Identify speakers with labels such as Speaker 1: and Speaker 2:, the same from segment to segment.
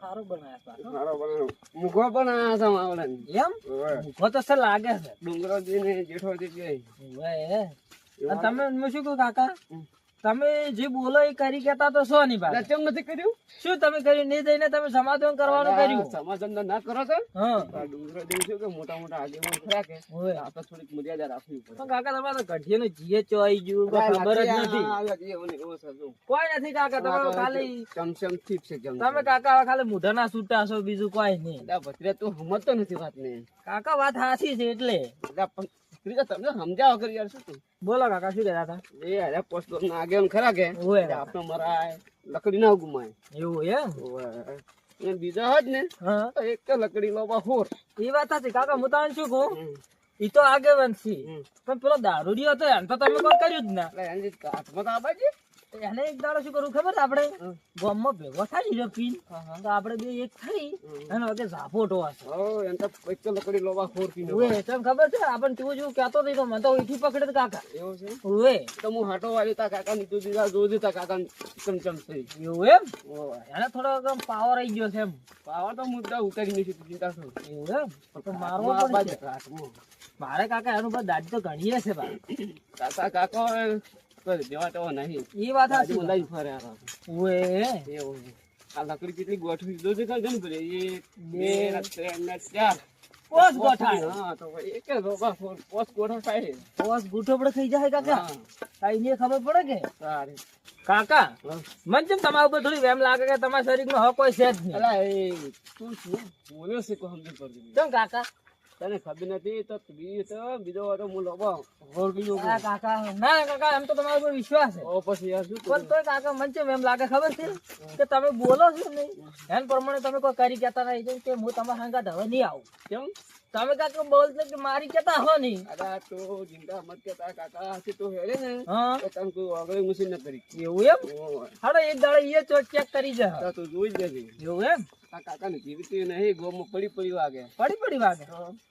Speaker 1: સારું બનાવ્યા છે.
Speaker 2: સારો બનાવ્યો. મૂકો બનાવ્યા છે માવડા
Speaker 1: એમ મૂકો તો સર લાગે છે.
Speaker 2: ડુંગરોજી ને જેઠોજી બે
Speaker 1: ઓવે. અને તમે હું શું કહું કાકા, તમે જે બોલો એ કરી કેતા તો છો નહીં ભાઈ.
Speaker 2: કેમ નથી કર્યું?
Speaker 1: શું તમે કર્યું? નહીં જઈને તમે સમાધાન કરવાનું કર્યું.
Speaker 2: સમાધાન તો ના કરો છો.
Speaker 1: હા
Speaker 2: ડુંગરો જેવું છે કે મોટા મોટા આગેવાન ખરા કે
Speaker 1: ઓવે.
Speaker 2: આપણે થોડીક મર્યાદા રાખવી પડે.
Speaker 1: પણ કાકા તમારે ઘટીએ નો જીએ ચો આવી ગયું કોઈ ખબર જ નથી. કોઈ નથી કાકા, તમે ખાલી
Speaker 2: ચમચમ ઠીક છે
Speaker 1: તમે કાકા હવે ખાલી મોઢા ના છૂટા છો, બીજું કોઈ નહીં.
Speaker 2: ભત્રીજા તું સમજતો નથી વાત ને.
Speaker 1: કાકા વાત સાચી છે એટલે.
Speaker 2: ભત્રીજા તમને સમજાવો કરી યાર. શું તું
Speaker 1: બોલો કાકા શું કહેતા હતા?
Speaker 2: એ અરે પોસ્ટ ના આગેવાન ખરા કે
Speaker 1: ઓવે.
Speaker 2: આપણે મરાય લકડી ના ગુમાય.
Speaker 1: એવું એમ?
Speaker 2: એ બીજા હોત ને
Speaker 1: હા
Speaker 2: તો એક લકડી લોબા હોર.
Speaker 1: એ વાત સાચી કાકા. હું તમને શું કહું, ઈ તો આગેવાન છે, પણ પેલો દારૂડિયો હતો એને તો તમે કોઈ કર્યું જ ના.
Speaker 2: એટલે એની હાથમાં તો આવા છે.
Speaker 1: એને એક દાડો શું કરવું ખબર છે? આપણે ગામમાં ભેગો થાય ને પીન તો આપણે બે એક થઈ અને વચ્ચે ઝાપોટો હશે.
Speaker 2: એને તો એક લકડી લોબા હોર પીને
Speaker 1: ઓવે તમને ખબર છે? આપણને તું જેવું કહેતો નહીં તો મને તો ઓઈથી પકડે કાકા.
Speaker 2: એવું છે.
Speaker 1: ઓવે
Speaker 2: તો હું હાટો વાળી તા કાકા ની તું દીધા જો દીધા કાકા ચમચમ થઈ.
Speaker 1: એવું એમ? એને થોડો પાવર આવી ગયો છે એમ.
Speaker 2: પાવર તો મુદ્દા ઉતારી નથી ચિંતા છો.
Speaker 1: એવું એમ? તો મારવો પડશે. મારે કાકા એનું બધા દાદ તો ઘણીએ છે ભાઈ.
Speaker 2: કાકા કાકો જેવા તેવા નહીં.
Speaker 1: એ વાત સાચી.
Speaker 2: લઈ ફરે
Speaker 1: ઓવે
Speaker 2: એવું છે. આ લકડી કેટલી ગોઠવી દો છે કાકા ને એક બે ત્રણ ને ચાર
Speaker 1: પોસ ગોઠાય.
Speaker 2: હા તો એક જ રોબા પોસ ગોઠવ થાય.
Speaker 1: પોસ ગુઠો પડે ખાઈ જાય કાકા. કઈ ને ખબર પડે કે
Speaker 2: સારી
Speaker 1: કાકા મને કેમ તમારા ઉપર થોડી વેમ લાગે કે તમારા શરીરમાં હક કોઈ છે જ નહીં.
Speaker 2: અલા એ તું શું બોલ્યો છે કો સમજ પડતી
Speaker 1: કેમ કાકા?
Speaker 2: તને ખબર નથી તો બીજો હતો હું લોબો હોર ગયો.
Speaker 1: હા કાકા. ના કાકા એમ તો તમારા ઉપર વિશ્વાસ છે,
Speaker 2: ઓ પછી યાર શું
Speaker 1: પણ તોય કાકા મને કેમ એમ લાગે ખબર છે કે તમે બોલો છો નહીં એન પ્રમાણે તમે કોઈ કરી કેતા નહીં. જેમ કે હું તમારા સંગાત હવે નહીં આવું.
Speaker 2: કેમ?
Speaker 1: તમે કાકા બોલતો કે મારી કેતા હો નહીં.
Speaker 2: અરે તો ચિંતા મત કરતા કાકા હશે તો હેડે ને
Speaker 1: હા
Speaker 2: તો તને કોઈ આગળ મશીન ન કરી.
Speaker 1: એવું એમ? હાડો એક દાડો એ ચેક કરી જા.
Speaker 2: તો તું જોઈ જ લેજે.
Speaker 1: એવું એમ?
Speaker 2: આ કાકા ને જીવિત નહીં ગોમાં પડી વાગે.
Speaker 1: પડી વાગે.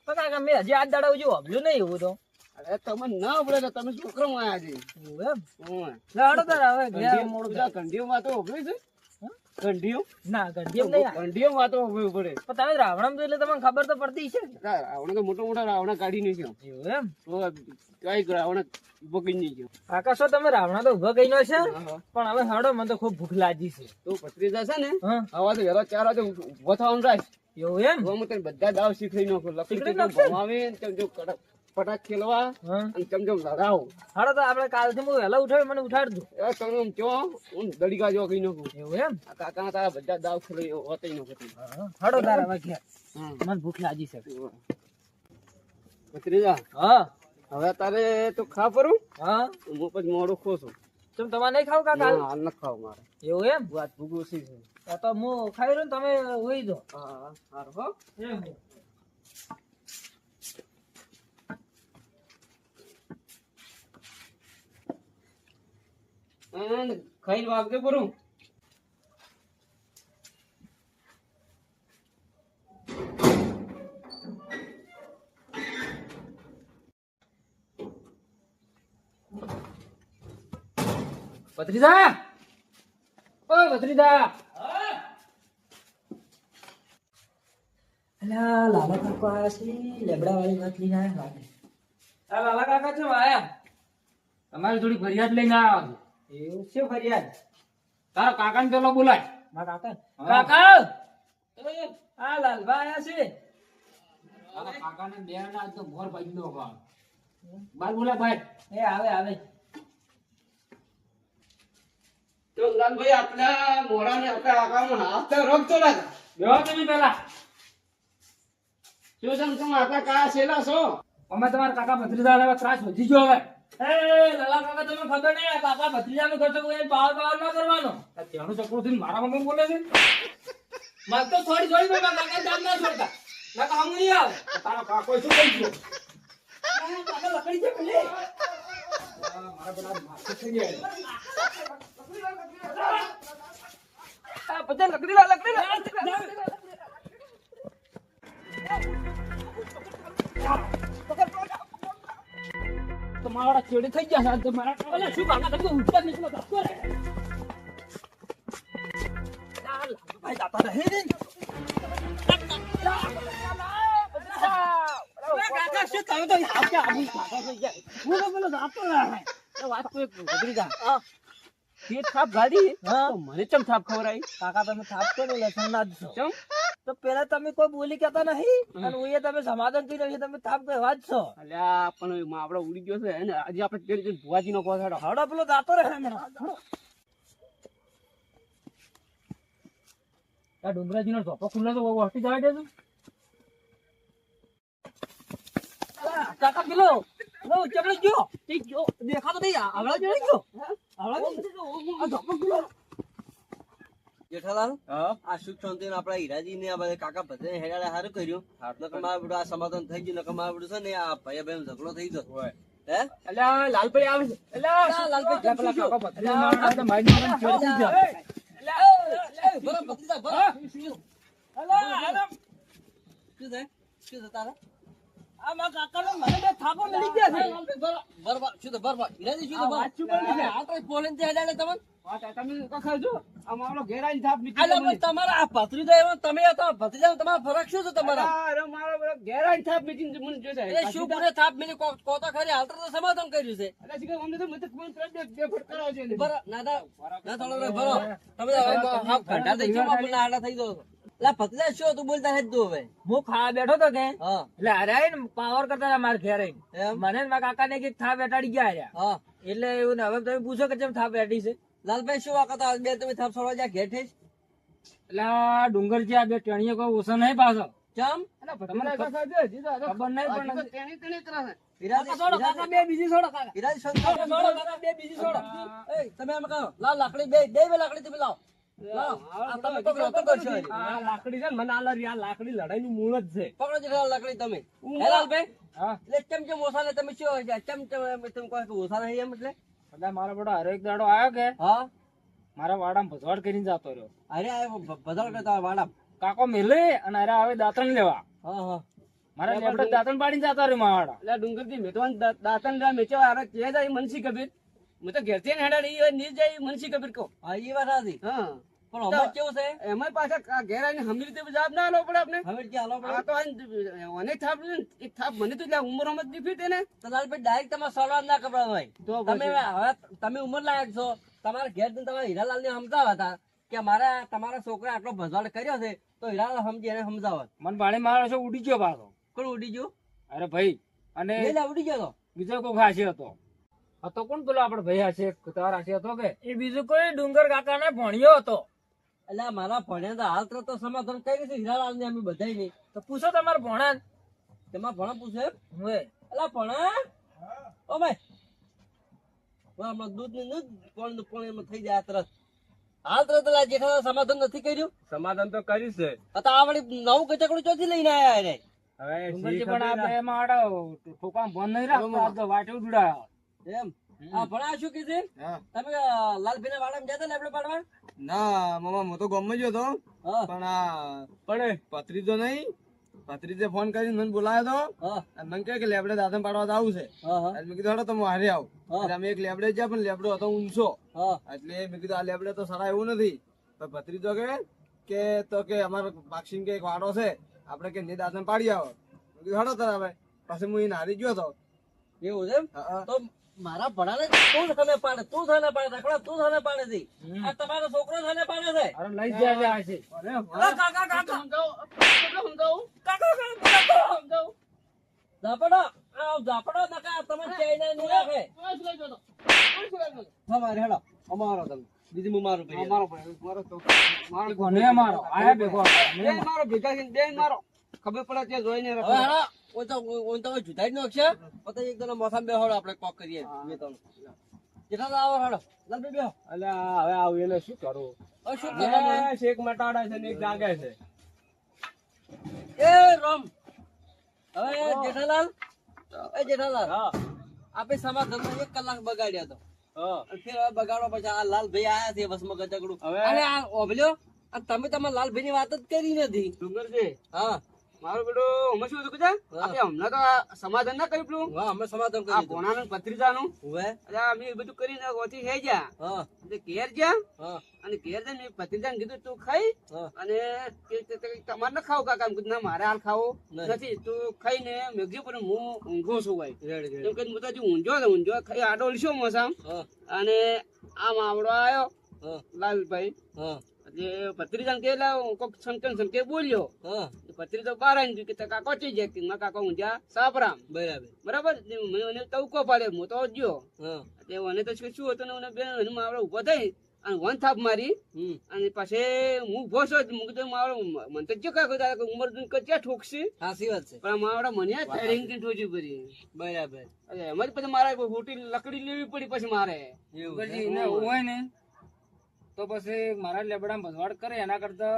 Speaker 1: પણ કાકા મેં હજી આજ દાડા જો હબ્યું નહીં એવું તો.
Speaker 2: અરે તમે ના પડે તો તમે છોકરો માં આવ્યા છે.
Speaker 1: એવું એમ?
Speaker 2: ઓય.
Speaker 1: હાડો તાર હવે ઘેર મોડું થાય.
Speaker 2: કંઢીઓ વાતો હોભળી છે. કંઢીઓ
Speaker 1: ના ગંઢી નહીં.
Speaker 2: કંઢીઓ વાતો હોભળી પડે.
Speaker 1: પણ તમે રાવણમ એટલે તમને ખબર તો પડતી છે.
Speaker 2: રાવણ તો મોટા મોટા રાવણા કાઢી નહીં ગયો.
Speaker 1: એવું એમ?
Speaker 2: કઈ રાવણ પકડી નહીં ગયો.
Speaker 1: કાકા શું તમે રાવણા તો ઉભા કઈ નો છે, પણ હવે હાડો મને તો ખૂબ ભૂખ લાગી છે.
Speaker 2: તો ભત્રીજા છે ને
Speaker 1: હા
Speaker 2: આવા તો વેલા 4 વાગે ઉભો થવાનું રાખ.
Speaker 1: એવું એમ?
Speaker 2: હું તને બધા દાવ શીખવી નાખો. લકડી ભમાવે ચમચો પટાક ખેલવા અને ચમચો લડાવો.
Speaker 1: હાડો તો આપણે કાલથી હું વહેલા ઉઠાવી મને ઉઠાડ દઉં.
Speaker 2: એ તમે ચો હું દડીકા જેવો કહી નાખું.
Speaker 1: એવું એમ?
Speaker 2: આ કાકા તારા બધા દાવ ખેલી હોતે નાખો.
Speaker 1: હાડો તાર હવે ઘેર મને ભૂખ લાગી છે.
Speaker 2: ભત્રીજા
Speaker 1: હા
Speaker 2: હવે તારે તો ખા પરું.
Speaker 1: હા
Speaker 2: હું પછી મોડું ખોશું.
Speaker 1: તમે તમારે નહીં ખાવ કાકા?
Speaker 2: હાલ ન ખાવ મારે.
Speaker 1: એવું એમ?
Speaker 2: વાત ભૂખ ઓછી છે.
Speaker 1: તો હું ખાઈ રહ્યો ને તમે હોઈ દો.
Speaker 2: હા સારું હો.
Speaker 1: એમ
Speaker 2: ખાઈ વાગજે પરું.
Speaker 1: ભત્રીજા, ઓ ભત્રીજા. અલા લાલા કાકા આયા છે, લેબડા વાળી વાત લઈને આયા લાગે. આ લાલા કાકા છે આયા.
Speaker 2: તમારી થોડી ફરિયાદ લઈને આવ્યો.
Speaker 1: એવું છે ફરિયાદ?
Speaker 2: તારો કાકા ને પેલો બોલાય.
Speaker 1: મારા કાકા. કાકા આ લાલભા આયા છે.
Speaker 2: કાકા ને બે ના તો મોર પડી નો બાર બોલા ભાઈ.
Speaker 1: એ આવે આવે.
Speaker 2: તો લાલભાઈ આપણા મોરા ને આપણા આકામાં હાથ તો રોગ તો લાગે.
Speaker 1: બેહો તમે પેલા.
Speaker 2: શું સમ તમે આકા કા છેલા છો?
Speaker 1: અમે તમારા કાકા ભત્રીજા હવે ત્રાસ વધી ગયો હવે. એ લાલા કાકા તમને ખબર નહીં આ કાકા ભત્રીજા નો ખર્ચો કોઈ પાવર ન કરવાનો. ત્યાંનું ચકડું થઈને મારા મમ્મી બોલે છે. મત તો થોડી થોડી માં કાકા જામ ના છોડતા. ના કામ નહીં આવે. તારો કાકો શું કહી ગયો? કાકા લકડી છે પેલી. મારા બડા માથે થઈ ગયા. આ બધા લકડી લા. તમારા ચેડી થઈ ગયા છે મારા. અલે શું કાકા તમે ઉપર નીકળો. ભાઈ જાતા નહીં. કાકા શું તમે તો આવ કે આવું કાકા તો યાર. હું તો પેલો જાતો ના. એ વાત તો એક ભત્રીજા.
Speaker 2: તે થાપ ગાડી
Speaker 1: હા.
Speaker 2: તો મને ચમ થાપ ખવરાઈ
Speaker 1: કાકા તમે થાપ કરો લસણ ના જ છો.
Speaker 2: ચમ
Speaker 1: તો પેલા તમે કોઈ બોલી કહેતા નહીં અને હું તમે સમાધાન કરી રહ્યો તમે થાપ કહેવા જ છો.
Speaker 2: અલ્યા પણ આપડે ઉડી ગયો છે ને આજે આપણે ભુવાજી નો કોસ હેડો
Speaker 1: હડો પેલો જાતો રહે હમણાં. આ ડુંગરાજીનો ઝોપો ખુલ્લો તો બહુ હટી જવા દેજો. કાકા પેલો ચકડી ગયો ઠીક ગયો દેખાતો નહીં આવડા જોઈ ગયો આ ઝોપો ખુલ્લો.
Speaker 3: જેઠાલાલ
Speaker 2: હા
Speaker 3: આ સુખ શાંતિ આપડા હીરાજી ને આ બધા કાકા ભદ્રે હેડાડે સારું કર્યું નકર મારે બધું આ સમાધાન થઈ ગયું નકર મારે બધું છે ને આ ભાઈ ભાઈ ઝઘડો થઈ ગયો હે
Speaker 2: અલ્યા લાલભાઈ આવે છે અલ્યા
Speaker 1: લાલભાઈ પેલા કાકા ભત્રીજા મારવા તો મારી મારવા છેડતી જાય.
Speaker 3: બરાબર ભત્રીજા બરાબર શું થાય શું છે તારા
Speaker 1: આ મારા કાકાનો મને બે થાપો મળી ગયા છે.
Speaker 3: બરાબર શું છે બરાબર હીરાજી શું છે
Speaker 1: વાત શું કરી છે?
Speaker 3: આ તો પોલેન થી હેડાડે તમને
Speaker 2: તમે કાકા જો આ મારો ઘેરાઈ થાપ
Speaker 3: અલ્યા પણ તમારા આ ભત્રીજા એમાં તમે હતા ભત્રીજા તમારો ફરક શું છે તમારા
Speaker 2: અરે મારો ઘેરાઈ થાપ મીટિંગ મને જોશે
Speaker 3: એ શું પૂરે થાપ મિલી કોતા ખરી હાલ તો સમાધાન કર્યું છે
Speaker 2: અલ્યા શીખર અમને તો મત કોઈ ત્રણ બે ફટકારો છે ને
Speaker 3: બરાબર ના ના થોડો રે બરો તમે આ ઘંટા થઈ ગયો આપણને આડા થઈ ગયો લા ભત્રીજા શું તું બોલતા હે તું હવે
Speaker 1: હું ખાવા બેઠો તો કે
Speaker 3: હા
Speaker 1: એટલે અરે આઈને પાવર કરતા હતા મારા ઘેર આઈને.
Speaker 3: એમ
Speaker 1: મને ને મારા કાકા ને થાપ બેટાડી ગયા રહ્યા.
Speaker 3: હા
Speaker 1: એટલે એવું ને હવે તમે પૂછો કે કેમ થાપ બેઠી છે.
Speaker 3: લાલભાઈ શું વાકત આ બે તમે થાપ છોડવા જ્યાં ઘેર ઠેસ
Speaker 1: એટલે આ ડુંગર છે આ બે ટેણીઓ કોઈ ઓછો નહીં પાછો.
Speaker 3: ચમ
Speaker 2: તમને કાકા જો જીતો
Speaker 1: ખબર નહીં પણ
Speaker 2: તેની તેની ત્રાસ
Speaker 3: વિરાજી
Speaker 1: છોડો કાકા બે બીજી છોડો કાકા.
Speaker 3: વિરાજી
Speaker 1: છોડો કાકા બે બીજી છોડો.
Speaker 3: એ તમે એમ કહો લાવ લાકડી બે લાકડી તમે લાવો લાવો આ તમે પકડો તો કરશો હજી.
Speaker 2: આ લાકડી છે ને મને આલા રી આ લાકડી લડાઈ નું મૂળ જ છે
Speaker 3: પકડો જેઠા લાકડી તમે હે લાલભાઈ
Speaker 1: હા
Speaker 3: એટલે ચમ ઓછા ને તમે શું ચમ તમે કહો કે ઓછા નહીં એમ એટલે
Speaker 1: એટલે મારો બેટો હરેક દાડો આવ્યો કે
Speaker 3: હા
Speaker 1: મારા વાડામાં ભસવાડ કરીને જતો રહ્યો.
Speaker 3: અરે આ બધાલ કરતા વાડા
Speaker 1: કાકો મેલે અને અરે હવે દાંતણ લેવા
Speaker 3: હા હા
Speaker 1: મારા લેપટોપ દાંતણ પાડીને જતો રહ્યો મારા વાડા.
Speaker 2: એટલે ડુંગરથી મેતવાન દાતન રા મેચો આરે કે જાય મનસી કબીર હું તો ઘેરથી ને હેડાડી એ ની જાય મનસી કબીર કહો
Speaker 3: હા એ વાત હતી
Speaker 2: હા
Speaker 3: પણ હમણાં કેવું છે
Speaker 2: એમાં પાછા ઘેર આવીને હમરી રીતે જવાબ ના આલો પડે આપણે
Speaker 3: હવે ક્યાં હાલો
Speaker 2: આ તો અનેક થાપ ને એક થાપ મને તો એટલે ઉંમર માં દીધી તેને
Speaker 3: તો લાલભાઈ ડાયરેક્ટ તમારે સળવા ના કપડા હોય
Speaker 2: તો
Speaker 3: તમે હવે તમે ઉંમર લાયક છો તમારા ઘેર જઈને તમારા હીરાલાલ ને સમજાવા હતા કે મારા તમારા છોકરા આટલો ભજવાડ કર્યો છે તો હીરાલાલ સમજી એને સમજાવત
Speaker 1: મને પાણી મારો છો ઉડી ગયો પાછો.
Speaker 3: કોણ ઉડી ગયું
Speaker 1: અરે ભાઈ અને
Speaker 3: લે ઉડી ગયો તો
Speaker 1: બીજો કોઈ હાસી હતો કોણ પેલો આપડે ભાઈ હાસી તમારા હાસી હતો કે એ બીજું કોઈ ડુંગર કાકા ને ભણ્યો હતો.
Speaker 3: એટલે મારા ભણ્યા તો હાલ તો સમાધાન કરી છે હીરાલાલ ને અમે બધા નહીં
Speaker 1: તો પૂછો તમારે ભણા
Speaker 3: તમારા ભણા પૂછે
Speaker 1: હું
Speaker 3: એટલે ભણા ઓ ભાઈ હમણાં દૂધ ને પાણી એમાં થઈ જાય તરત હાલ તરત જેઠા સમાધાન નથી કર્યું
Speaker 2: સમાધાન તો કર્યું છે
Speaker 3: તો આ વળી નવું કચકડું ચોથી લઈને આયા રે
Speaker 2: હવે
Speaker 1: ડુંગરજી પણ આ બે માં આડો ઠોકા બંધ નહીં રાખતો આ તો વાટે ઉડાડ્યો.
Speaker 3: એમ આ ભણા શું કીધું
Speaker 2: હા.
Speaker 3: તમે લાલભાઈ ના વાડામાં જતા લેબડે પાડવા
Speaker 2: ના મામા હું તો ગમે ગયો તો
Speaker 3: હા
Speaker 2: પણ આ પડે પત્રીજો નહીં પત્રીજે ફોન કરીને મને બોલાયો તો
Speaker 3: હા
Speaker 2: અને મને કહે કે લેબડે દાંતણ પાડવા આવું છે
Speaker 3: હા હા
Speaker 2: એટલે મેં કીધું હેડો તમે હારે આવો
Speaker 3: હા.
Speaker 2: એટલે અમે એક લેબડે ગયા પણ લેબડો હતો ઊંચો
Speaker 3: હા
Speaker 2: એટલે મેં કીધું આ લેબડે તો સડા એવું નથી પણ ભત્રીજો કે તો કે અમારો પાક્ષિંગ કે એક વાડો છે આપણે કે ને દાંતણ પાડી આવો મેં કીધું હેડો તાર હવે પછી હું એને હારી ગયો હતો
Speaker 3: એવું છે એમ? તો મારા ભણાને તું થાને પાડે તું થાને પાડે રખડા તું થાને પાડે છે આ તમારો છોકરો થાને પાડે છે
Speaker 1: અરે લઈ જાય છે હાસી.
Speaker 3: કાકા કાકા ઝાપડો ઝાપડો નકા તમે ચાઇના નહીં રાખે તમારે હેડો અમારો તમે બીજું હું મારું ભાઈ
Speaker 2: મારો ભાઈ મારો તો મારો
Speaker 1: કોને મારો આયા ભેગો
Speaker 2: બે મારો ભેગા થઈને બે મારો ખબર પડે ત્યાં જોઈને
Speaker 3: હવે હેડો ઓય તો જુદાઈ નો છે પછી એક જણા મોસામ બેહોડો આપણે કોક કરીએ મેં તમને જેઠા આવો હેડો લાલભાઈ બેહો
Speaker 2: અલ્યા હવે આવું એને શું કરું
Speaker 3: હવે શું કરવાનું
Speaker 2: શેક મટાડા છે ને એક જાગે છે
Speaker 3: એ રામ હવે જેઠાલાલ જેઠાલાલ
Speaker 2: હા
Speaker 3: આપણે સમાધાન 1 કલાક બગાડ્યા તો
Speaker 2: હા
Speaker 3: અને ફેર હવે બગાડો પછી આ લાલભાઈ આયા છે બસમાં ગચકડું
Speaker 2: હવે-
Speaker 3: અને આ ઓભલ્યો અને તમે તમારા લાલભાઈ ની વાત જ કરી નથી
Speaker 2: ડુંગરજી
Speaker 3: હા
Speaker 2: મારું બેટું હમણાં શું હતું કીધા આપણે હમણાં તો આ સમાધાન ના કર્યું પેલું
Speaker 3: હા અમે સમાધાન
Speaker 2: આ
Speaker 3: કરી દીધું.
Speaker 2: ભોણાનું ભત્રીજાનું
Speaker 3: ઉવે.
Speaker 2: એટલે અમે એ બધું કરીને ઓથી થઈ ગયા
Speaker 3: હા
Speaker 2: એટલે ઘેર ગયા
Speaker 3: હા
Speaker 2: અને ઘેર જઈને મેં ભત્રીજાને કીધું તું ખાઈ
Speaker 3: હા
Speaker 2: અને તમારે ના ખાવું કાકા એમ કીધું ના મારે હાલ ખાવું
Speaker 3: નહીં.
Speaker 2: નથી તું ખાઈને મેઘ્યું પણ હું ઊંઘું છું ભાઈ
Speaker 3: રેડી
Speaker 2: એમ
Speaker 3: રેડી.
Speaker 2: કહીને હું તો હજી ઊંઝો ખાઈ આડો લીશો મોસામ
Speaker 3: હા
Speaker 2: અને આમ આવડો આવ્યો
Speaker 3: હા
Speaker 2: લાલભાઈ
Speaker 3: હા
Speaker 2: એટલે ભત્રીજાને કે કોક સંકે બોલ્યો
Speaker 3: હા
Speaker 2: ભત્રીજો બહાર આવીને કે કાકો ચઈ જાય કે મારા કાકો ઊંઝા સાપરામ
Speaker 3: બરાબર.
Speaker 2: બરાબર મને તવકો પાડે હું તો ગયો
Speaker 3: હા
Speaker 2: એટલે મને તો શું હતું ને મને બેન માવડો ઉભો થઈ અને વન થાપ મારી
Speaker 3: હમ
Speaker 2: અને પછી હું ઉભો છો હું કીધું માવડો મને તો જો કાકો ઉંમર ક્યાં ઠોકશે
Speaker 3: સાચી વાત છે.
Speaker 2: પણ માવડા મને ઠેરીને ઠોજી પડી
Speaker 3: બરાબર.
Speaker 2: એટલે એમાં જ પછી મારે મોટી લકડી લેવી પડી પછી મારે
Speaker 3: એવું
Speaker 1: પછી
Speaker 3: છે.
Speaker 1: એને એવું હોય ને તો પછી મારા લેબડા ભસવાડ કરે એના કરતા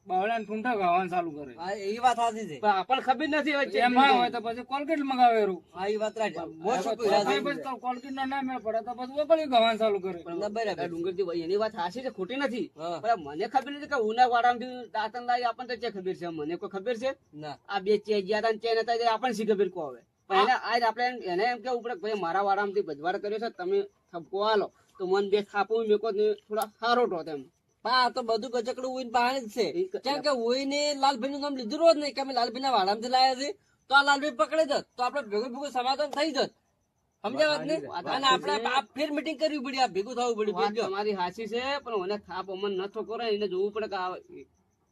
Speaker 1: બાવળા ને ઠૂંઠા ગાવાનું ચાલુ કરે.
Speaker 3: હા એ વાત સાચી છે.
Speaker 2: પણ આપણને ખબર નથી હવે
Speaker 1: એમ ના હોય તો પછી કોલગેટ મગાવે એરું.
Speaker 3: હા એ વાત રાઈટ. મોં શું
Speaker 1: પછી
Speaker 3: કર્યું?
Speaker 1: પછી કોલગેટ ના મેળ પડે તો પછી ઓગળી ગાવાનું ચાલુ કરે.
Speaker 3: ના, બરાબર.
Speaker 2: ડુંગરજી ભાઈ એની વાત સાચી છે ખોટી નથી
Speaker 3: હા.
Speaker 2: પણ મને ખબર નથી કે ઉના વાળામાંથી દાંતણ લાવી આપણને તો ક્યાં ખબર છે મને કોઈ ખબર છે
Speaker 3: ના
Speaker 2: આ બે ચે ગયા હતા ને ચેન હતા તે આપણને શી ખબર કો હવે પણ એને આજ આપણે એને એમ કેવું પડે કે ભાઈ મારા વાળામાંથી ભજવાડ કર્યો છે તમે ઠપકો આલો તો મન બે થાપો મેકો ને થોડા સારો ટોત એમ
Speaker 3: પણ આ તો બધું ગજકડું ઉઈને બહાર જ છે. કેમ કે ઉઈને લાલભાઈ નું નામ લીધું રોજ નહીં કે અમે લાલભાઈ ના વાડામાંથી લાયા છે તો આ લાલભાઈ પકડે જત તો આપડે ભેગું ભેગું સમાધાન થઈ જત. સમજ્યા વાત ને? અને આપણે આ ફેર મીટિંગ કરવી પડી, આ ભેગું થવું પડ્યું.
Speaker 2: વાત
Speaker 3: ભેગું.
Speaker 2: તમારી સાચી છે પણ મને થાપ અમન નતો કરે એને જોવું પડે કે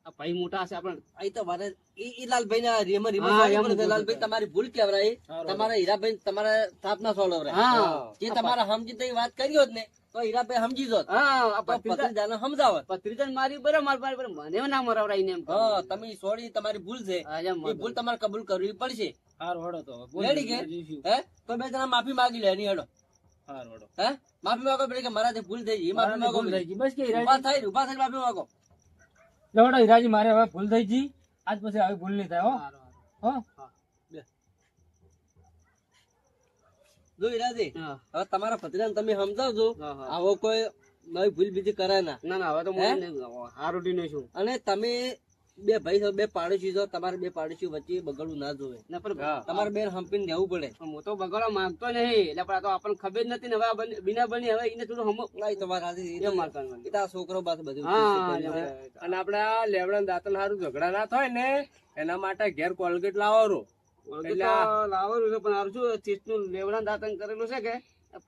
Speaker 2: આ ભાઈ મોટા છે આપણે
Speaker 3: આ તો વારે ઈ લાલભાઈ ના રીમા રીમા
Speaker 2: હા,
Speaker 3: સોળી
Speaker 2: એમ
Speaker 3: પડે છે. લાલભાઈ તમારી ભૂલ કેવરાય, તમારા હીરાભાઈ તમારા થાપ ના સોળવરાય.
Speaker 2: હા
Speaker 3: જે તમારા સમજી તઈ વાત કરી હોત ને તો હીરાભાઈ સમજી જોત.
Speaker 2: હા આ
Speaker 3: તો ભત્રીજાને સમજાવત.
Speaker 2: પત્રીજાને મારી બરાબર મને ના મરાવરાઈને એમ
Speaker 3: હા તમે સોળી તમારી ભૂલ છે,
Speaker 2: હા, એમ
Speaker 3: એ ભૂલ તમારે કબૂલ કરવી પડશે.
Speaker 1: હારું હેડો તો હવે.
Speaker 3: રેડી કે હે તો બે જણા માફી માંગી લે એની હેડો.
Speaker 1: હારું હેડો.
Speaker 3: હે માફી માંગો પેલી કે મારાથી ભૂલ થઈ ગઈ, એ માફી માંગો
Speaker 1: ભૂલ થઈ ગઈ. બસ કે
Speaker 3: ઉભા
Speaker 1: હીરાજી
Speaker 3: થઈ માફી માંગો.
Speaker 1: લેવડો હીરાજી મારે હવે ભૂલ થઈ ગઈ. આજ પછી આવી ભૂલ નહીં થાય હો. હો
Speaker 3: જો હીરાજી
Speaker 2: હા.
Speaker 3: હવે તમારા ભત્રીજાને તમે સમજાવજો
Speaker 2: હા, હા.
Speaker 3: આવો કોઈ નવી ભૂલ બીજી કરે ના.
Speaker 2: ના ના હવે તો
Speaker 3: હે?
Speaker 2: હારોટી નહીં છું
Speaker 3: અને તમે બે ભાઈ છો, બે પાડોશી છો, તમારે બે પાડોશી વચ્ચે બગડવું ના જોવે.
Speaker 2: ના પણ
Speaker 3: તમારે બેન હંપીને રહેવું પડે.
Speaker 2: હું તો બગાડવા માંગતો નહીં એટલે પણ આ તો આપણને ખબર જ નથી ને હવે આ બીના બની હવે એને થોડું હમો
Speaker 3: ના, એ તો વાત સાચી.
Speaker 2: એમ મારવાનું.
Speaker 3: એ તો આ છોકરો પાસે બધું
Speaker 2: હા
Speaker 4: અને આપડે આ લેવડા દાંતણ હારું ઝઘડા ના થાય ને એના માટે ઘેર કોલગેટ લાવવાનો.
Speaker 2: એટલે લાવવાનું છે પણ હારું શું ચીજનું લેવડા દાંતણ કરેલું છે કે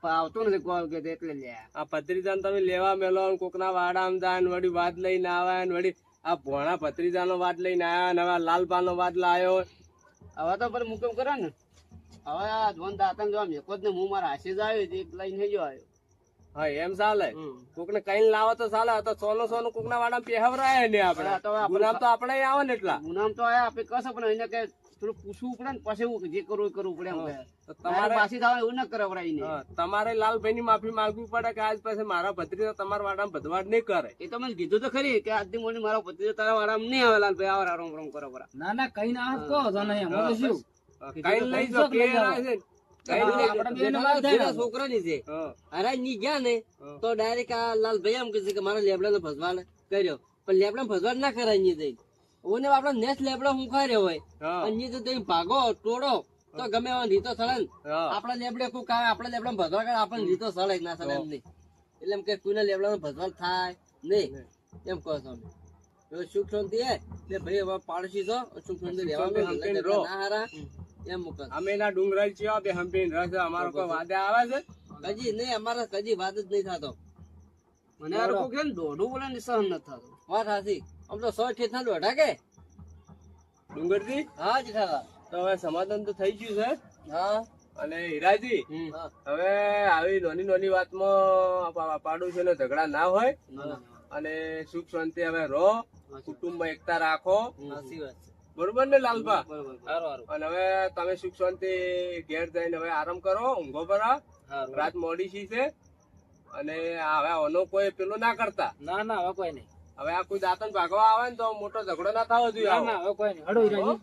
Speaker 2: ભાવતો નથી કોલ કે એટલે લે
Speaker 4: આ ભત્રીજાને તમે લેવા મેલો ને કોકના વાડામાં જાય ને વળી વાત લઈને આવે ને વળી આ ભોણા ભત્રીજાનો વાત લઈને આવ્યા ને હવે આ લાલપાનો વાત લાયો.
Speaker 2: હવે તો પણ મુકમ કરે ને હવે આ જોન દાંતણ જો મેકો જ ને હું મારા હાથે જ આવ્યો એક લઈને જો આવ્યો
Speaker 4: હા એમ ચાલે. કોકને કઈ લાવો તો ચાલે. આ તો સોનું કોકના વાડામાં પહેવરાય ને
Speaker 2: હા, તો
Speaker 4: આપડે
Speaker 2: આપણે-
Speaker 4: ગુલામ તો આપણે આવે ને એટલા.
Speaker 2: ગુનામ તો આયા આપણે કશે પણ એને કે થોડું પૂછવું પડે ને પછી હું જે કરવું એ કરવું પડે એમ કહે.
Speaker 4: તો
Speaker 2: તમારે
Speaker 4: તમારે
Speaker 2: પાછી થવાનું એવું ના કરાવરાય ને
Speaker 4: હા, તમારે લાલભાઈ ની માફી માંગવી પડે કે આજ પછી મારા ભત્રીજા તમારા વાડામાં ભદવાડ નહીં કરે.
Speaker 2: એ તો મને કીધું તો ખરી કે આજથી મોડી મારો પતિ તારા વાળામાં નહીં આવે લાલભાઈ આવા રોમ રોમ કરો બરા
Speaker 1: ના ના કઈ ના કહો તો નહીં એમાં તો શું.
Speaker 4: કઈ લઈ જાઓ, કે ના છે ને. કઈ લઈ જાઓ.
Speaker 1: આપણે બેને વાત થાય
Speaker 3: જેના
Speaker 1: ને.
Speaker 3: છોકરાની છે
Speaker 4: હા.
Speaker 3: હરાજ ની ગયા ને તો ડાયરેક્ટ આ લાલભાઈ એમ કહે છે કે મારા લેબડા ભસવાડ કર્યો, પણ લેબડા ભસવાડ ના કરાય ની જઈ ઓને આપડે નેક્સ્ટ લેબડા હું ખાઈ હોય
Speaker 4: હા.
Speaker 3: અને તો તમે ભાગો તોડો તો ગમે એવા રીતો સળે ને
Speaker 4: હા.
Speaker 3: આપડા લેબડે કોઈ કાંઈ આપડા લેબડા ભસવા કરે આપણને રીતો સળે ના સળે એમ નહીં. એટલે એમ કે કોઈના લેબડા ભસવાડ થાય નહીં એમ કહો છો અમે. હવે સુખ શાંતિ હે એટલે ભાઈ હવે પાડોશી છો, સુખ શાંતિ રહેવાનું
Speaker 4: શાંતિ
Speaker 3: એટલે
Speaker 4: રહો.
Speaker 3: ના હારા એમ મૂકો.
Speaker 4: અમે એના ડુંગરાળ છીએ બે હંપીને રસ અમારો કોઈ વાદે આવે છે.
Speaker 3: કજી નહીં અમારા કજી વાત જ નહીં થતો.
Speaker 2: મને આ લોકો કે ને દોઢું બોલે ને સહન નથી થતું
Speaker 3: વાત સાચી. આમ તો 100 ઠેઠ ના દોઢા કે
Speaker 4: ડુંગરજી
Speaker 3: હા જેઠાલા.
Speaker 4: તો હવે સમાધાન તો થઈ ગયું છે.
Speaker 3: હા
Speaker 4: અને હીરાજી
Speaker 3: હા.
Speaker 4: હવે આવી નાની વાતમાં પાડોશીનો ઝઘડા ના હોય અને સુખ શાંતિ હવે રહો, કુટુંબમાં એકતા રાખો.
Speaker 3: સાચી વાત છે.
Speaker 4: બરોબર ને લાલબા?
Speaker 1: હારું હારું.
Speaker 4: અને હવે તમે સુખ શાંતિ ઘેર જઈને હવે આરામ કરો, ઊંઘો પરા.
Speaker 1: હારું.
Speaker 4: રાત મોડી સી છે અને હવે આનો કોઈ પેલો ના કરતા.
Speaker 1: ના ના હવે કોઈ નહીં.
Speaker 4: હવે આ કોઈ દાંતણ ભાગવા આવે ને તો મોટો ઝઘડો ના થવો જોઈએ.
Speaker 1: ના
Speaker 4: આવો.
Speaker 1: ના હવે કોઈ નહીં. હડો હીરાજી.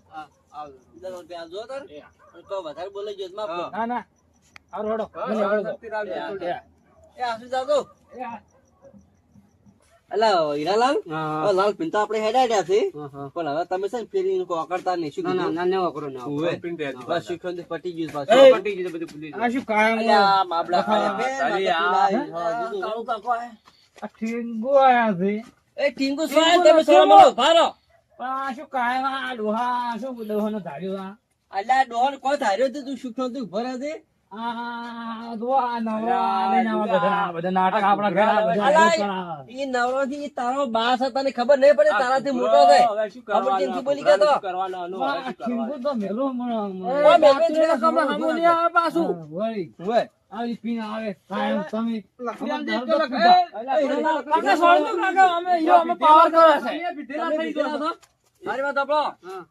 Speaker 3: બીજા લોકો ત્યાં જો તાર.
Speaker 1: એ.
Speaker 3: અને તો વધારે બોલે જો માફ
Speaker 4: હા.
Speaker 1: ના ના હારું હડો.
Speaker 4: હા,
Speaker 1: મને હળો તો.
Speaker 4: શાંતિ રાખજો.
Speaker 1: એ,
Speaker 3: એ આસુ જાતો
Speaker 1: એ, આ.
Speaker 3: અલા હીરાલાલ
Speaker 2: હા.
Speaker 3: હવે લાલ પિન તો આપણે હેડાડ્યા છે
Speaker 2: હા.
Speaker 3: પણ હવે તમે છે ને ફેરી કોકડતા નહીં શું કીધું?
Speaker 2: ના વાપરો ના
Speaker 3: ઉવે.
Speaker 4: પ્રિન્ટ રહેજો.
Speaker 3: બસ શીખવાનું પટી ગયું
Speaker 2: એ,
Speaker 3: પાછું.
Speaker 4: પટી ગયું તો બધું ભૂલી
Speaker 2: આ શું કાયમ
Speaker 3: અલ્યા, માબલા ખાયા બે,
Speaker 4: તારી
Speaker 3: માથે
Speaker 4: આ-
Speaker 3: પીલા, હા, જુદું.
Speaker 1: કાળું કાકો આયા.
Speaker 2: આ ઠીંગો આયા છે
Speaker 3: એ ટીંગુ
Speaker 1: ટીંગુ
Speaker 3: સ્વાય તમે
Speaker 1: નથી
Speaker 3: સોમાં
Speaker 1: મળો.
Speaker 3: ભારો.
Speaker 2: પણ આ શું કાયમ આ ડોહા શું ડોહાનો ધાર્યો આ
Speaker 3: અલ્યા ડોહન કોઈ ધાર્યો તો તું શીખવાનું તું ઉભો રહે છે.
Speaker 2: આ જો આ નવરા લઈને આવા બધા નાટક આપણા ઘરે આ બધા
Speaker 3: અલા,
Speaker 2: કરાવે.
Speaker 3: ઈ નવરોથી ઈ તારો બાસ હતો, તને ખબર નહીં પડે તારાથી મોટો છે.
Speaker 4: હવે શું
Speaker 3: ખબર
Speaker 4: કરવાનું?
Speaker 3: કેમથી બોલી ગયો તો?
Speaker 4: શું કરવાનું આનું? હવે
Speaker 2: આ
Speaker 4: શું
Speaker 2: ઠીંગો
Speaker 4: કરવાનું?
Speaker 2: તો મેલો
Speaker 1: એ,
Speaker 3: મેં
Speaker 1: બાપુ
Speaker 3: જોયા
Speaker 1: જોડે ખબર હમું નહીં આવે પાછું.
Speaker 2: વળી
Speaker 3: ઉવે.
Speaker 2: આવી પીન આવે કાયમ તમે
Speaker 1: કાકા છોડજો કાકા, અમે ઈયો અમે પાવર કરે છે.
Speaker 3: તમે બીજેલા છો? મારી વાત સાંભળો.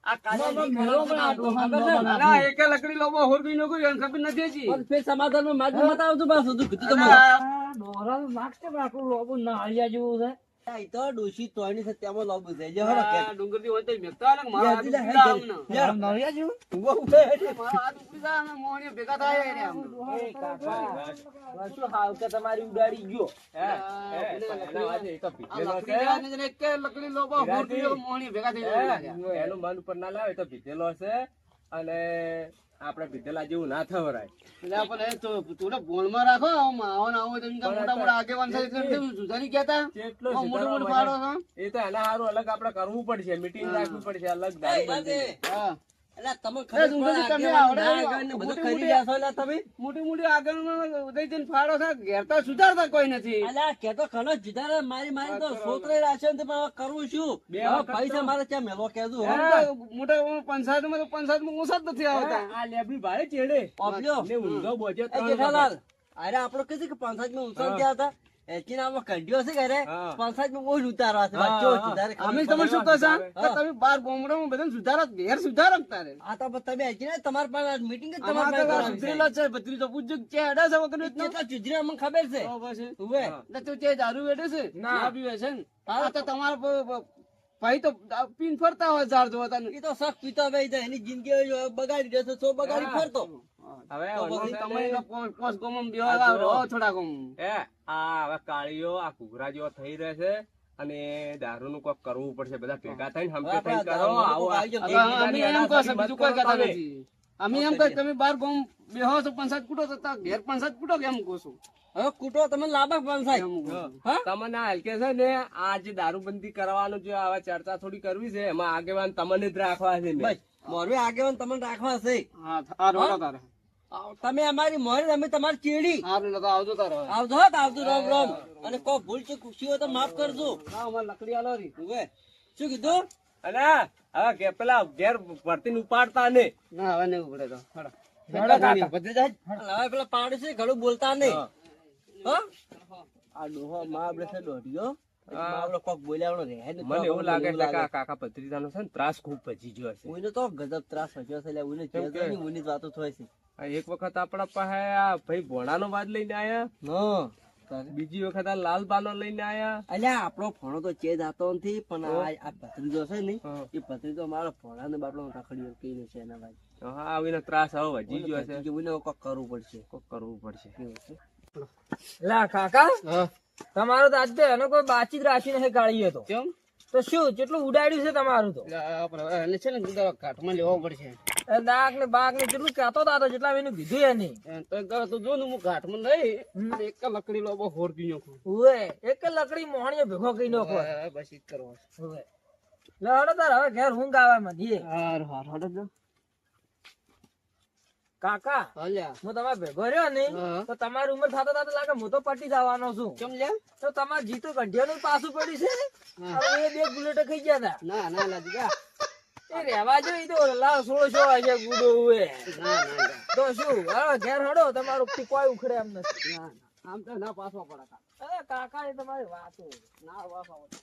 Speaker 3: આ કાકા
Speaker 2: મેલો પણ આ ડોહાનો
Speaker 3: ખબર છે?
Speaker 2: ના,
Speaker 4: એકે લકડી લોબો હોરગી નો કોઈ ખબર નથી હજી.
Speaker 3: પણ ફેર સમાધાનમાં મારું મત આવતું પાછું તું કીધું તો મને.
Speaker 2: આ ડોહા લાગશે પણ આટલું લોબુ નાળિયા જેવું છે
Speaker 3: આ ઈ તો ડોશી તોયની છે તેમાં લાંબુ છે. લ્યો હેડો કે.
Speaker 4: આ ડુંગરથી હોય તો મેકતા ને મારા હાથ
Speaker 3: લ્યો,
Speaker 4: ઉપડી
Speaker 3: લ્યો,
Speaker 4: જાવ ને.
Speaker 3: લ્યો.
Speaker 2: નાળિયા જેવું
Speaker 3: ઉભો, ઉભો.
Speaker 4: મારા હાથ ઉપડી જાય ને મોહણીઓ ભેગા થાય રે આમ.
Speaker 3: એ કાકા, શું હાવ કે તમારી ઉડાડી ગયો?
Speaker 4: એના વાજે એ તો
Speaker 2: આ
Speaker 4: ભીતેલો
Speaker 2: લકડી
Speaker 4: છે.
Speaker 2: લાવીને જરા એકે લકડી લોબો હોરગી મોહણી ભેગા થઈ જાય
Speaker 4: એનું મન ઉપર ના લાવે તો ભીતેલો છે અને આપણે ભીતેલા જેવું ના થવરાય.
Speaker 2: એટલે આપણે એ તો થોડો ભોણમાં રાખો આમ આવો ને આવો તેમ તો મોટા મોટા આગેવાન છે એટલે તેમ સુધારી ગયા તા
Speaker 4: કેટલો
Speaker 2: આમ મોટું
Speaker 4: સુધારવા
Speaker 2: મોટું ફાડો
Speaker 4: મળે.
Speaker 2: છો
Speaker 4: એ તો એના હારું અલગ આપણે કરવું પડશે, મીટિંગ રાખવી પડશે અલગ
Speaker 3: એ
Speaker 4: દારૂ
Speaker 3: વાજે.
Speaker 4: બંધી.
Speaker 2: હા
Speaker 3: અલા, તમે
Speaker 2: એ
Speaker 3: ખબર
Speaker 2: ડુંગરથી
Speaker 3: પડે
Speaker 2: તમે
Speaker 3: આગેવાન
Speaker 2: આવડે
Speaker 3: ના આગળ ને બધું
Speaker 2: મોટી
Speaker 3: કરી
Speaker 2: મોટી-
Speaker 3: રહ્યા છો અલા તમે?
Speaker 2: મોટી મોટી આગળમાં ઉદય જઈને ફાડો છે ઘેર તો સુધારતા કોઈ નથી
Speaker 3: અલા, કે તો ઘણો જીધારે મારી તો સોતરે રાખ્યો ને પણ હવે કરવું શું?
Speaker 4: બે
Speaker 3: હવે
Speaker 4: વખત
Speaker 3: પૈસા મારે ત્યાં મેલો કહેજો.
Speaker 2: આમ તો મોટા પંચાયતમાં તો પંચાયતમાં ઓછા જ નથી આવતા
Speaker 4: આ લેબડી ભાડે ચેડે
Speaker 3: ઓપ્યો.
Speaker 4: ને ઊંધો બોજ્યો
Speaker 3: એ
Speaker 4: ત્રણ
Speaker 3: જેઠાલાલ, અરે આપણો કે છે કે પંચાયતમાં ઉતાર ગયા હતા. એચીને આમાં કંઢીઓ છે કે અરે
Speaker 4: હા.
Speaker 3: પંચાયતમાં બહુ જ ઉતારવા છે. વાત કેવો સુધારે ખબર
Speaker 2: અમે
Speaker 3: પડે.
Speaker 2: તમે શું કહો છો કે
Speaker 3: હા.
Speaker 2: તમે બાર ગામડામાં બધા સુધારો ઘેર સુધારો તારે
Speaker 3: આ તો પણ તમે એચીને તમારી પાસે મીટિંગ જ
Speaker 2: અમારે
Speaker 3: તમારી
Speaker 2: તો
Speaker 3: પાસે
Speaker 2: સુધરેલો જ છે ભત્રીજો પૂછજો કે હેડે છે વગર રીતનો?
Speaker 3: કેટલા ચુજરી અમને ખબર છે.
Speaker 2: તો પછી
Speaker 3: ઉવે.
Speaker 2: એટલે તું જે દારૂ વેડે છે
Speaker 1: ના.
Speaker 2: ના પીવે છે ને આ તો તમારા ભાઈ તો પીન ફરતા હોય ઝાડ જોતા ને
Speaker 3: એ તો શક પીતો હવે જાય એની જિંદગી બગાડી દેશે તો બગાડી ફરતો.
Speaker 4: હવે
Speaker 3: તો
Speaker 4: ઓલો
Speaker 3: પછી
Speaker 2: તમે
Speaker 4: તમે
Speaker 2: પોસ ગામમાં બેહવા રહો થોડા ગામ
Speaker 4: આ હવે કાળીઓ આ ઘૂઘરા જેવો થઈ રહે છે અને દારૂ નું કોક કરવું પડશે, બધા ભેગા થઈને હમકે
Speaker 3: હવે
Speaker 4: થઈને
Speaker 3: આપણે
Speaker 4: કરો.
Speaker 3: દારૂનું
Speaker 4: આવું
Speaker 3: કોક આવી
Speaker 4: આ-
Speaker 3: જાય.
Speaker 2: હવે અમે એમ કહો છો બીજું કોઈ કહેતા નથી અમે એમ કહે તમે બાર ગામ બેહો છો પંચાયત કૂટો તો તાર ઘેર પંચાયત કૂટો કેમ કહો છો
Speaker 3: હવે કૂટો તમે લાભક પંચાયત.
Speaker 2: એમ કહો છો.
Speaker 3: હા?
Speaker 4: તમને આ હલકે છે ને આ જે દારૂબંધી કરવાનું જે હવે ચર્ચા થોડી કરવી છે એમાં આગેવાન તમને જ રાખવા છે મેં.
Speaker 3: બસ મોરબી આગેવાન તમને રાખવા છે.
Speaker 2: હા આ રોડો તારે
Speaker 3: તમે અમારી મોરી અમે તમારી ચેડી.
Speaker 2: હા તો આવજો તારે હવે.
Speaker 3: આવજો હો, આવજો રામ રામ. અને કોઈ ભૂલ ચૂક ખુશી હોય તો માફ કરજો.
Speaker 2: હા અમારે લકડી આલો રી
Speaker 3: ઉવે. શું કીધું?
Speaker 4: અને હવે કે પેલા ઘેર ભરતી ઉપાડતા ને
Speaker 2: ના હવે નહીં ઉપડે તો હેડો.
Speaker 3: હવે પેલા પાડોશી ઘણું બોલતા નહીં. હા? આ ડોહો માં આપણે છે દોઢિયો. આપણે કોક બોલ્યા વગર રહે નહીં.
Speaker 4: મને એવું લાગે છે કે આ કાકા ભત્રીજાનો છે ને ત્રાસ ખૂબ ભજી ગયો છે.
Speaker 3: કોઈને તો ગજબ ત્રાસ હજ્યો છે. ઉઈને
Speaker 4: કેમ કે?
Speaker 3: ઉની જ વાતો થાય છે.
Speaker 4: આ એક વખત આપણા પાસે આ ભાઈ ભોણાનો વાદ લઈને આયા,
Speaker 3: હા.
Speaker 4: બીજી વખત આ લાલબાનો લઈને આયા.
Speaker 3: અલ્યા આપણો ભણો તો ચેજ આતો નથી પણ આ ભત્રીજો છે ને
Speaker 4: હા.
Speaker 3: એ ભત્રીજો મારો ભણા ને બાપડો રખડીઓ કઈ છે એના ભાઈ.
Speaker 4: હા આવીને ત્રાસ હવે વધી ગયો છે,
Speaker 3: ઉઈને કોક કરવું પડશે.
Speaker 4: કોક કરવું પડશે.
Speaker 1: લા કાકા,
Speaker 2: હા
Speaker 1: તમારો તો આજ તો એનો કોઈ બાતચીત જ રાખી નથી કાઢીએ તો.
Speaker 2: કેમ
Speaker 1: તો શું કેટલું ઉડાડ્યું છે તમારું તો?
Speaker 2: એટલે આપણે હવે એને છે ને કીધું કાઠમાં લેવો પડશે
Speaker 1: એ દાગ ને બાગ ને કેટલું કહેતો હતો જેટલા એનું કીધું એ નહીં.
Speaker 2: તો એક દાડો તું જો ને હું ઘાટમાં લઈ અને એક લકડી લો બહુ હોર ગયો
Speaker 1: ઉવે, એક લકડી મોહણીઓ ભેગો કરી નાખો.
Speaker 2: બસ ઈ જ કરવા છે.
Speaker 1: ઉવે. લે હળો તાર હવે ઘેર ઊંઘ આવે મને.
Speaker 2: હારું હારું હાલો જો
Speaker 1: કાકા,
Speaker 2: હલ્યા
Speaker 1: હું તમારે ભેગો રહ્યો ને
Speaker 2: હા.
Speaker 1: તો તમારી ઉંમર થતો થતો લાગે હું તો પટી જવાનો છું.
Speaker 2: કેમ લ્યા
Speaker 1: તો તમારે જીતો કંઢિયાનું પાછું પડ્યું છે.
Speaker 2: હા.
Speaker 1: હવે એ બે બુલેટો ખાઈ ગયા હતા.
Speaker 2: ના ના લાજી જા
Speaker 1: એ રહેવા જો, ઈ તો લાવ 1600 વાગે ગુડો ઉવે.
Speaker 2: ના ના
Speaker 1: તો શું હવે ઘેર હડો, તમારું કોઈ ઉખડે એમ નથી.
Speaker 2: ના આમ તો ના પાછો પડે
Speaker 1: અરે કાકા, એ તમારી વાતો.
Speaker 2: ના પાછો પડે